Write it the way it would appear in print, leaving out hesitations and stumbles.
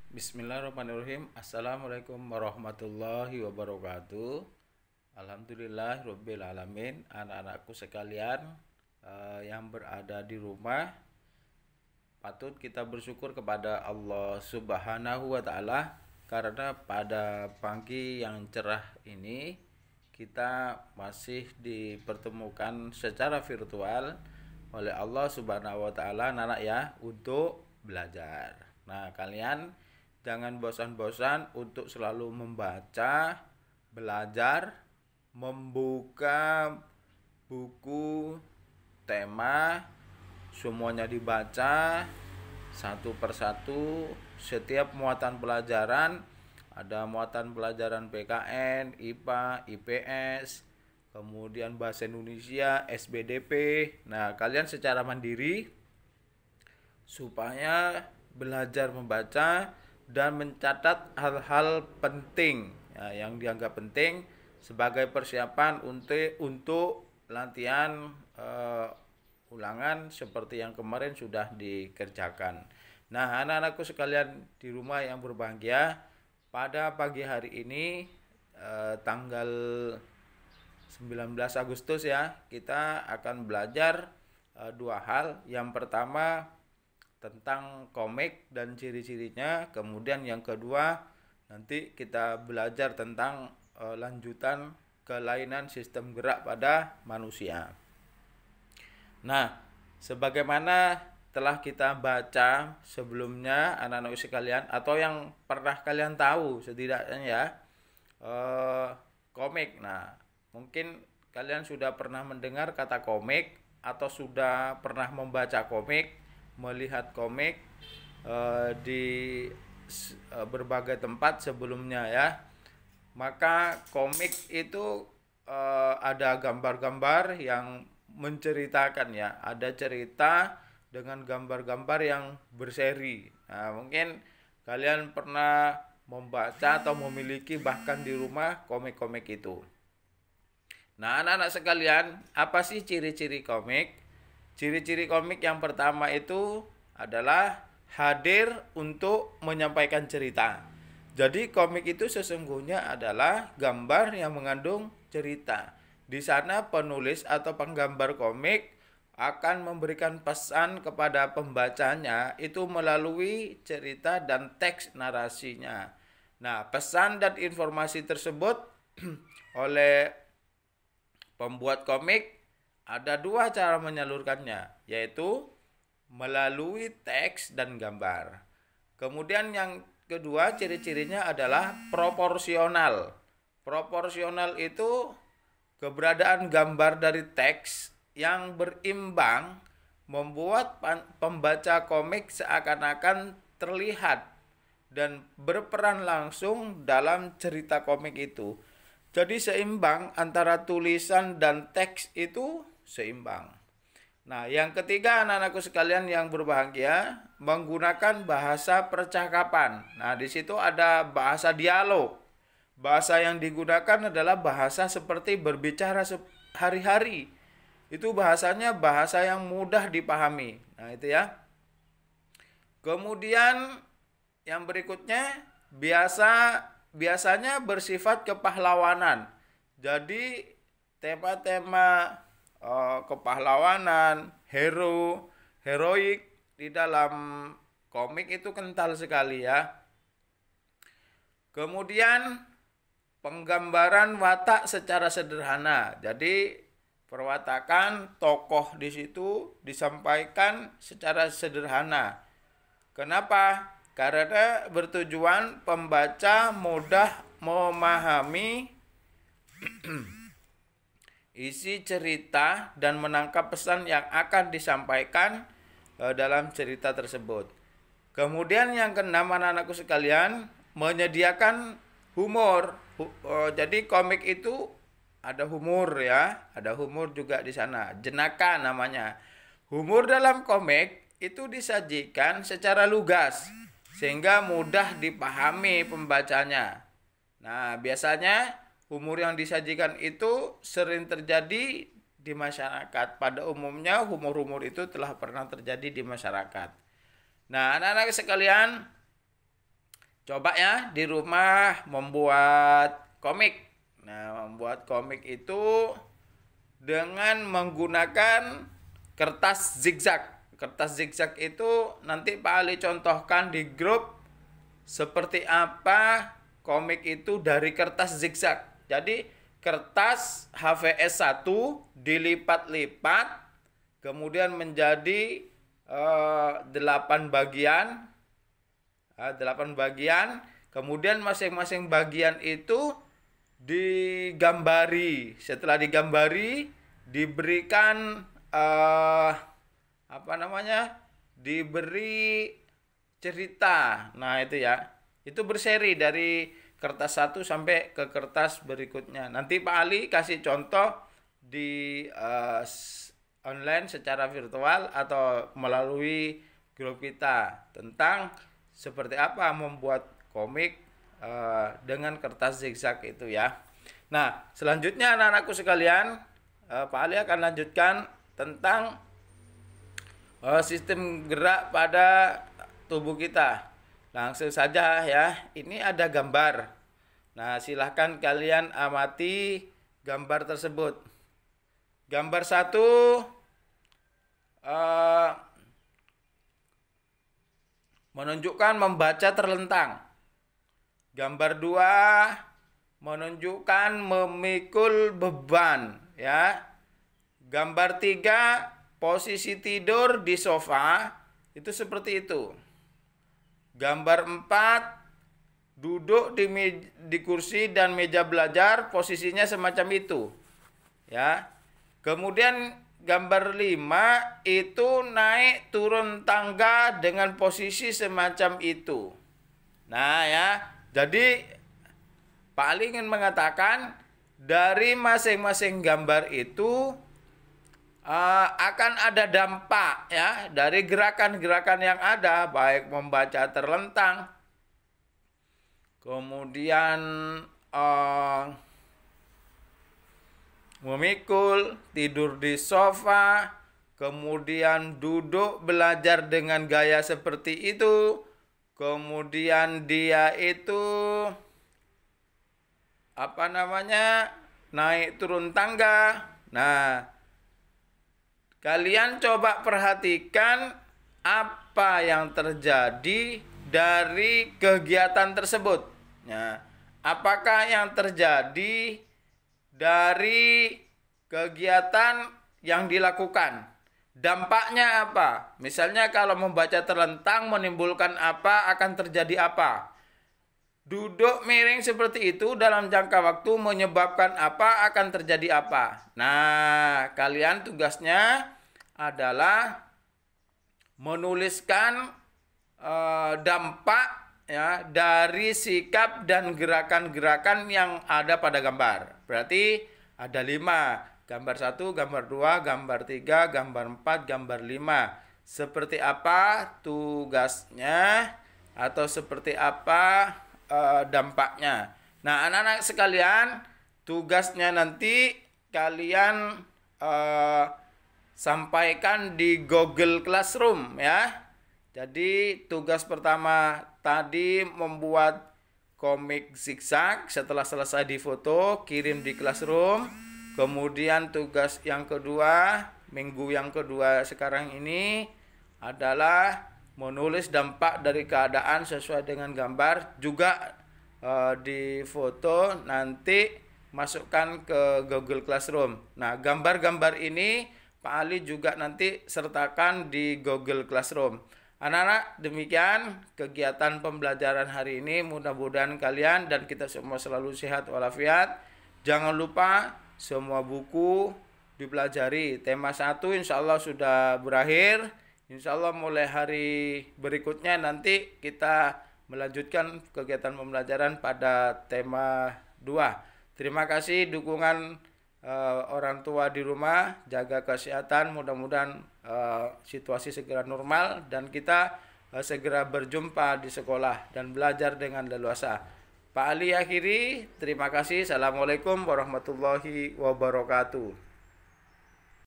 Bismillahirrahmanirrahim. Assalamualaikum warahmatullahi wabarakatuh. Alhamdulillah Rabbil Alamin. Anak-anakku sekalian yang berada di rumah, patut kita bersyukur kepada Allah Subhanahu wa Ta'ala, karena pada pagi yang cerah ini kita masih dipertemukan secara virtual oleh Allah Subhanahu wa Ta'ala, anak ya, untuk belajar. Nah, kalian jangan bosan-bosan untuk selalu membaca, belajar, membuka buku, tema, semuanya dibaca satu persatu. Setiap muatan pelajaran, ada muatan pelajaran PKN, IPA, IPS, kemudian bahasa Indonesia, SBDP. Nah, kalian secara mandiri supaya belajar membaca dan mencatat hal-hal penting ya, yang dianggap penting sebagai persiapan untuk latihan ulangan seperti yang kemarin sudah dikerjakan. Nah, anak-anakku sekalian di rumah yang berbahagia, pada pagi hari ini tanggal 19 Agustus ya, kita akan belajar dua hal. Yang pertama tentang komik dan ciri-cirinya, kemudian yang kedua nanti kita belajar tentang lanjutan kelainan sistem gerak pada manusia. Nah, sebagaimana telah kita baca sebelumnya anak-anak sekalian, atau yang pernah kalian tahu setidaknya ya, komik. Nah, mungkin kalian sudah pernah mendengar kata komik atau sudah pernah membaca komik, melihat komik di berbagai tempat sebelumnya ya. Maka komik itu ada gambar-gambar yang menceritakan ya, ada cerita dengan gambar-gambar yang berseri. Nah, mungkin kalian pernah membaca atau memiliki bahkan di rumah komik-komik itu. Nah, anak-anak sekalian, apa sih ciri-ciri komik? Ciri-ciri komik yang pertama itu adalah hadir untuk menyampaikan cerita. Jadi komik itu sesungguhnya adalah gambar yang mengandung cerita. Di sana penulis atau penggambar komik akan memberikan pesan kepada pembacanya itu melalui cerita dan teks narasinya. Nah, pesan dan informasi tersebut oleh pembuat komik ada dua cara menyalurkannya, yaitu melalui teks dan gambar. Kemudian yang kedua, ciri-cirinya adalah proporsional. Proporsional itu keberadaan gambar dari teks yang berimbang membuat pembaca komik seakan-akan terlihat dan berperan langsung dalam cerita komik itu. Jadi seimbang antara tulisan dan teks itu seimbang. Nah, yang ketiga anak-anakku sekalian yang berbahagia, menggunakan bahasa percakapan. Nah, di situ ada bahasa dialog. Bahasa yang digunakan adalah bahasa seperti berbicara hari-hari. Itu bahasanya bahasa yang mudah dipahami. Nah, itu ya. Kemudian yang berikutnya biasanya bersifat kepahlawanan. Jadi tema-tema kepahlawanan, heroik di dalam komik itu kental sekali ya. Kemudian penggambaran watak secara sederhana. Jadi perwatakan tokoh di situ disampaikan secara sederhana. Kenapa? Karena bertujuan pembaca mudah memahami isi cerita dan menangkap pesan yang akan disampaikan dalam cerita tersebut. Kemudian yang keenam anak-anakku sekalian, menyediakan humor. Jadi komik itu ada humor ya, ada humor juga di sana. Jenaka namanya. Humor dalam komik itu disajikan secara lugas sehingga mudah dipahami pembacanya. Nah, biasanya humor yang disajikan itu sering terjadi di masyarakat. Pada umumnya humor-humor itu telah pernah terjadi di masyarakat. Nah, anak-anak sekalian, Coba ya di rumah membuat komik. Nah, membuat komik itu dengan menggunakan kertas zigzag. Kertas zigzag itu nanti Pak Ali contohkan di grup seperti apa komik itu dari kertas zigzag. Jadi kertas HVS 1 dilipat-lipat kemudian menjadi 8 bagian. 8 bagian, kemudian masing-masing bagian itu digambari. Setelah digambari, diberikan diberi cerita. Nah, itu ya. Itu berseri dari kertas 1 sampai ke kertas berikutnya. Nanti Pak Ali kasih contoh di online secara virtual atau melalui grup kita tentang seperti apa membuat komik dengan kertas zigzag itu ya. Nah, selanjutnya anak-anakku sekalian, Pak Ali akan lanjutkan tentang sistem gerak pada tubuh kita. Langsung saja ya, ini ada gambar. Nah, silahkan kalian amati gambar tersebut. Gambar 1 menunjukkan membaca terlentang. Gambar 2 menunjukkan memikul beban ya. Gambar 3 posisi tidur di sofa itu seperti itu. Gambar 4 duduk di kursi dan meja belajar, posisinya semacam itu. Ya. Kemudian gambar 5 itu naik turun tangga dengan posisi semacam itu. Nah ya, jadi Pak Ali ingin mengatakan dari masing-masing gambar itu akan ada dampak ya dari gerakan-gerakan yang ada, baik membaca terlentang, kemudian memikul, tidur di sofa, kemudian duduk belajar dengan gaya seperti itu, kemudian dia itu naik turun tangga. Nah, kalian coba perhatikan apa yang terjadi dari kegiatan tersebut. Nah, apakah yang terjadi dari kegiatan yang dilakukan? Dampaknya apa? Misalnya kalau membaca terlentang menimbulkan apa, akan terjadi apa? Duduk miring seperti itu dalam jangka waktu menyebabkan apa, akan terjadi apa? Nah, kalian tugasnya adalah menuliskan dampak ya dari sikap dan gerakan-gerakan yang ada pada gambar. Berarti ada 5. Gambar 1, gambar 2, gambar 3, gambar 4, gambar 5. Seperti apa tugasnya atau seperti apa dampaknya. Nah, anak-anak sekalian, tugasnya nanti kalian sampaikan di Google Classroom ya. Jadi tugas pertama tadi membuat komik zigzag, setelah selesai difoto kirim di Classroom. Kemudian tugas yang kedua, minggu yang kedua sekarang ini adalah menulis dampak dari keadaan sesuai dengan gambar, juga di foto nanti masukkan ke Google Classroom. Nah, gambar-gambar ini Pak Ali juga nanti sertakan di Google Classroom. Anak-anak, demikian kegiatan pembelajaran hari ini. Mudah-mudahan kalian dan kita semua selalu sehat walafiat. Jangan lupa semua buku dipelajari. Tema 1 insya Allah sudah berakhir. Insya Allah mulai hari berikutnya nanti kita melanjutkan kegiatan pembelajaran pada tema 2. Terima kasih dukungan orang tua di rumah, jaga kesehatan, mudah-mudahan situasi segera normal dan kita segera berjumpa di sekolah dan belajar dengan leluasa. Pak Ali akhiri, terima kasih. Assalamualaikum warahmatullahi wabarakatuh.